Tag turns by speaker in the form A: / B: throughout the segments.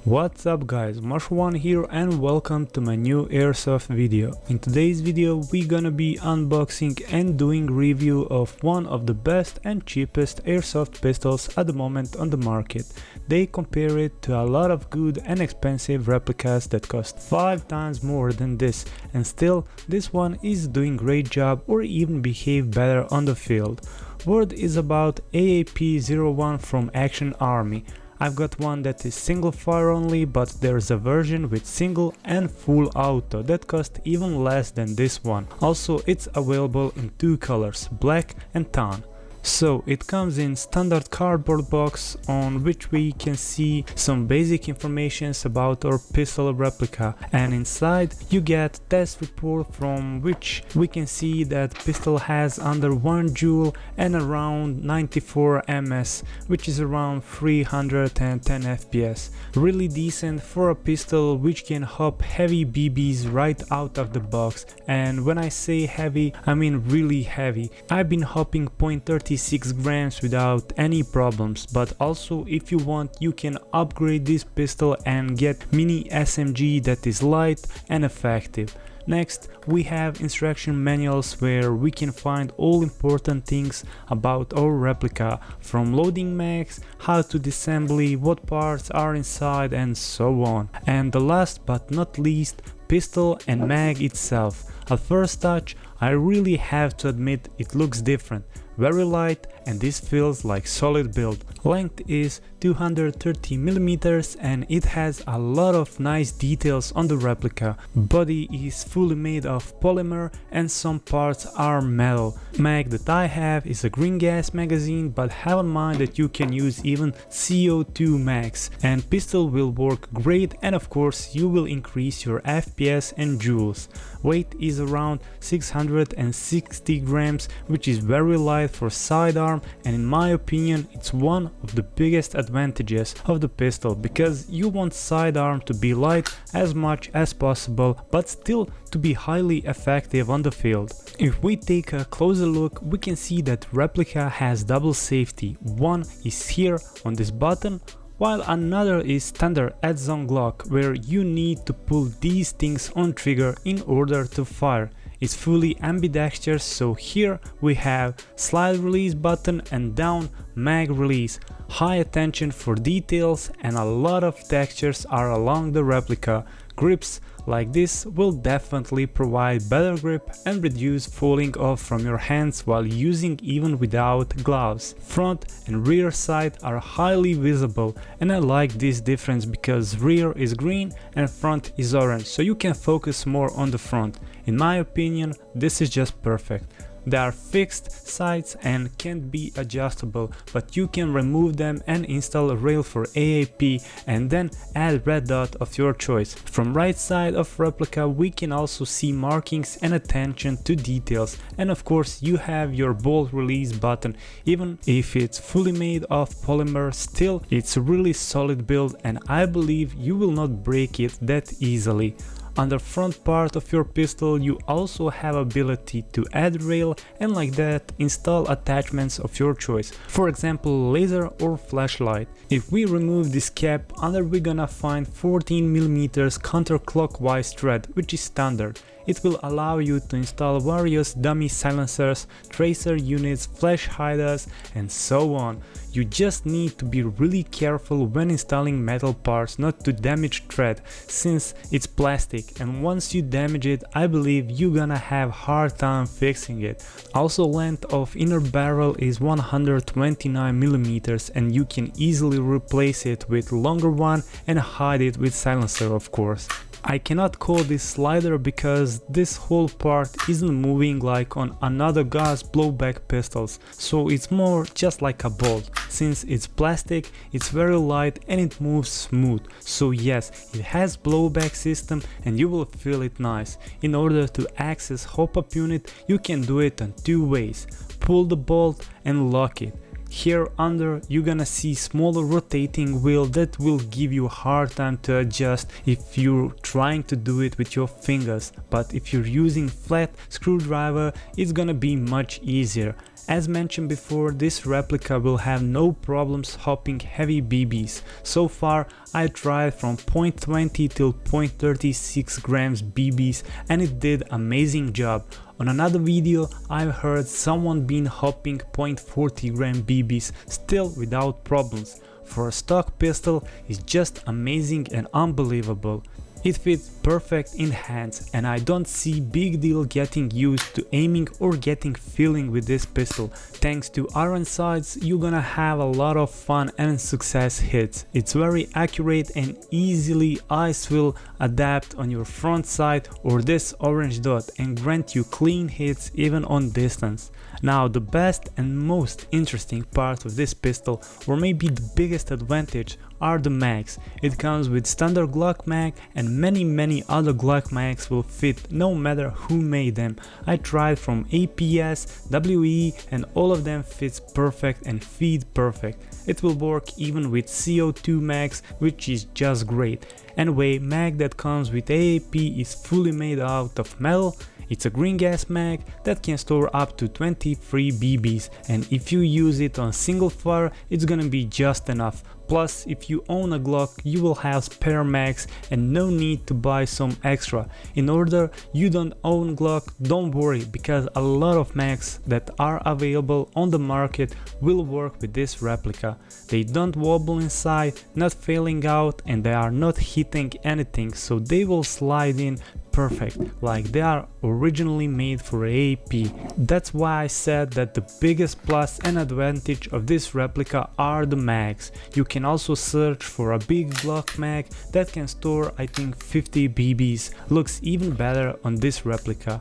A: What's up guys, MarshalONE here and welcome to my new airsoft video. In today's video we're gonna be unboxing and doing review of one of the best and cheapest airsoft pistols at the moment on the market. They compare it to a lot of good and expensive replicas that cost 5 times more than this, and still this one is doing great job or even behave better on the field. Word is about AAP-01 from Action Army. I've got one that is single fire only, but there's a version with single and full auto that costs even less than this one. Also, it's available in 2 colors, black and tan. So it comes in standard cardboard box on which we can see some basic informations about our pistol replica, and inside you get test report from which we can see that pistol has under 1 joule and around 94 ms, which is around 310 fps. Really decent for a pistol which can hop heavy BBs right out of the box, and when I say heavy I mean really heavy. I've been hopping .36 grams without any problems, but also if you want you can upgrade this pistol and get mini SMG that is light and effective. Next, we have instruction manuals where we can find all important things about our replica, from loading mags, how to disassembly, what parts are inside, and so on. And the last but not least, pistol and mag itself. At first touch, I really have to admit it looks different. Very light, and this feels like solid build. Length is 230 mm and it has a lot of nice details on the replica. Body is fully made of polymer and some parts are metal. Mag that I have is a green gas magazine, but have in mind that you can use even CO2 mags, and pistol will work great, and of course you will increase your FPS and joules. Weight is around 660 grams, which is very light for sidearm, and in my opinion it's one of the biggest advantages of the pistol, because you want sidearm to be light as much as possible but still to be highly effective on the field. If we take a closer look, we can see that replica has double safety. One is here on this button, while another is standard at zone Glock, where you need to pull these things on trigger in order to fire. It's fully ambidextrous, so here we have slide release button and down mag release. High attention for details and a lot of textures are along the replica. Grips like this will definitely provide better grip and reduce falling off from your hands while using even without gloves. Front and rear sight are highly visible, and I like this difference because rear is green and front is orange, so you can focus more on the front. In my opinion, this is just perfect. They are fixed sights and can't be adjustable, but you can remove them and install a rail for AAP and then add red dot of your choice. From right side of replica we can also see markings and attention to details, and of course you have your bolt release button. Even if it's fully made of polymer, still it's a really solid build and I believe you will not break it that easily. On the front part of your pistol you also have ability to add rail and like that install attachments of your choice, for example laser or flashlight. If we remove this cap, under we're gonna find 14mm counterclockwise thread, which is standard. It will allow you to install various dummy silencers, tracer units, flash hiders, and so on. You just need to be really careful when installing metal parts not to damage thread, since it's plastic, and once you damage it I believe you're gonna have hard time fixing it. Also, length of inner barrel is 129mm and you can easily replace it with longer one and hide it with silencer, of course. I cannot call this slider because this whole part isn't moving like on another guy's blowback pistols, so it's more just like a bolt. Since it's plastic, it's very light and it moves smooth, so yes, it has blowback system and you will feel it nice. In order to access hop-up unit you can do it on 2 ways: pull the bolt and lock it. Here under you're gonna see smaller rotating wheel that will give you a hard time to adjust if you're trying to do it with your fingers, but if you're using flat screwdriver it's gonna be much easier. As mentioned before, this replica will have no problems hopping heavy BBs. So far I tried from 0.20 till 0.36 grams BBs and it did amazing job. On another video I've heard someone been hopping 0.40 gram BBs still without problems. For a stock pistol, it's just amazing and unbelievable. It fits perfect in hands and I don't see big deal getting used to aiming or getting feeling with this pistol. Thanks to iron sights, you're gonna have a lot of fun and success hits. It's very accurate and easily eyes will adapt on your front sight or this orange dot and grant you clean hits even on distance. Now the best and most interesting part of this pistol, or maybe the biggest advantage, are the mags. It comes with standard Glock mag and many other Glock mags will fit no matter who made them. I tried from APS, WE and all of them fits perfect and feed perfect. It will work even with CO2 mags, which is just great. Anyway, mag that comes with AAP is fully made out of metal. It's a green gas mag that can store up to 23 BBs and if you use it on single fire it's gonna be just enough. Plus if you own a Glock you will have spare mags and no need to buy some extra. In order you don't own Glock, don't worry because a lot of mags that are available on the market will work with this replica. They don't wobble inside, not failing out and they are not hitting anything, so they will slide in perfect, like they are originally made for AAP. That's why I said that the biggest plus and advantage of this replica are the mags. You can also search for a big Glock mag that can store I think 50 BBs, looks even better on this replica.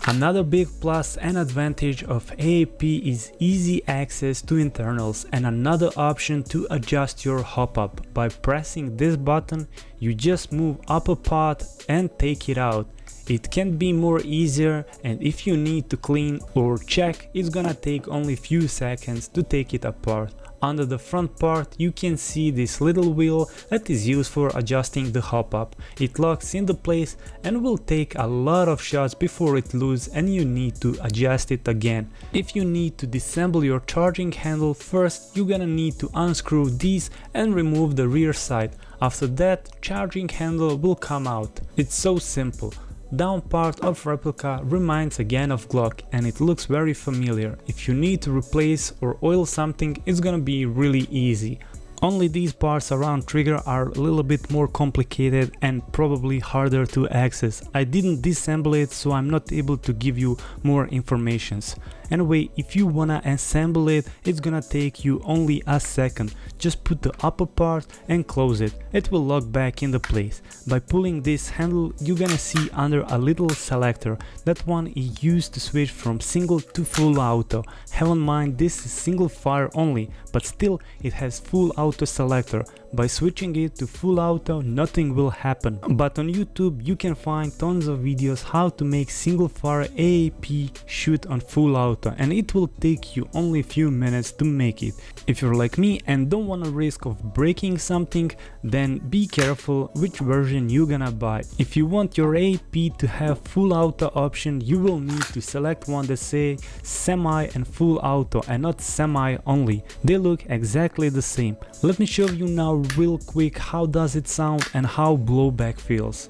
A: Another big plus and advantage of AAP is easy access to internals and another option to adjust your hop up. By pressing this button you just move up a part and take it out. It can be more easier and if you need to clean or check it's gonna take only few seconds to take it apart. Under the front part you can see this little wheel that is used for adjusting the hop up. It locks into place and will take a lot of shots before it loses and you need to adjust it again. If you need to disassemble your charging handle, first you're gonna need to unscrew these and remove the rear side. After that charging handle will come out. It's so simple. Down part of replica reminds again of Glock and it looks very familiar. If you need to replace or oil something it's gonna be really easy. Only these parts around trigger are a little bit more complicated and probably harder to access. I didn't disassemble it so I'm not able to give you more informations. Anyway, if you wanna assemble it, it's gonna take you only a second. Just put the upper part and close it. It will lock back into place. By pulling this handle, you're gonna see under a little selector. That one is used to switch from single to full auto. Have in mind this is single fire only, but still it has full auto selector. By switching it to full auto, nothing will happen. But on YouTube you can find tons of videos how to make single fire AAP shoot on full auto and it will take you only a few minutes to make it. If you're like me and don't want a risk of breaking something, then be careful which version you're gonna buy. If you want your AAP to have full auto option, you will need to select one that say semi and full auto and not semi only. They look exactly the same. Let me show you now real quick how does it sound and how blowback feels.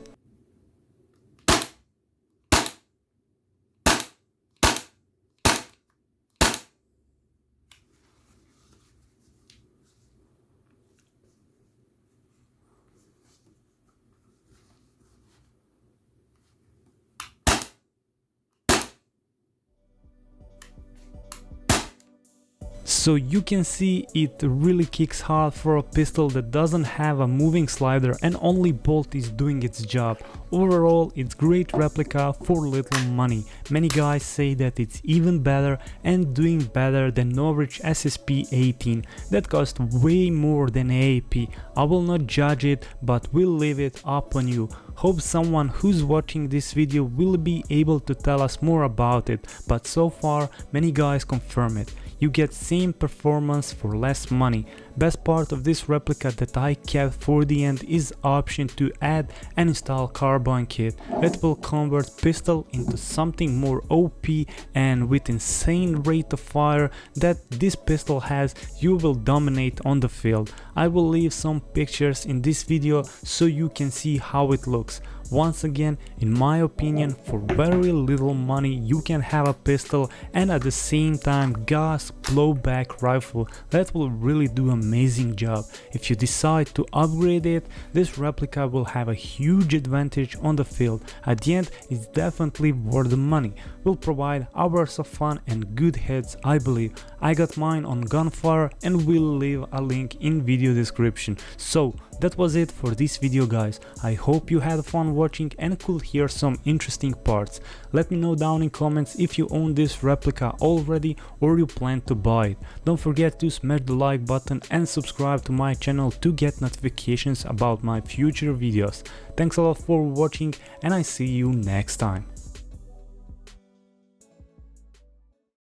A: So you can see it really kicks hard for a pistol that doesn't have a moving slider and only bolt is doing its job. Overall it's great replica for little money. Many guys say that it's even better and doing better than Norwich SSP-18 that cost way more than AAP. I will not judge it but will leave it up on you. Hope someone who's watching this video will be able to tell us more about it, but so far many guys confirm it. You get same performance for less money. Best part of this replica that I kept for the end is option to add and install carbine kit. It will convert pistol into something more OP, and with insane rate of fire that this pistol has, you will dominate on the field. I will leave some pictures in this video so you can see how it looks. Once again, in my opinion, for very little money you can have a pistol and at the same time gas blowback rifle that will really do amazing job. If you decide to upgrade it, this replica will have a huge advantage on the field. At the end, it's definitely worth the money. Will provide hours of fun and good heads, I believe. I got mine on Gunfire and will leave a link in video description. So that was it for this video, guys. I hope you had fun watching and could hear some interesting parts. Let me know down in comments if you own this replica already or you plan to buy it. Don't forget to smash the like button and subscribe to my channel to get notifications about my future videos. Thanks a lot for watching and I see you next time.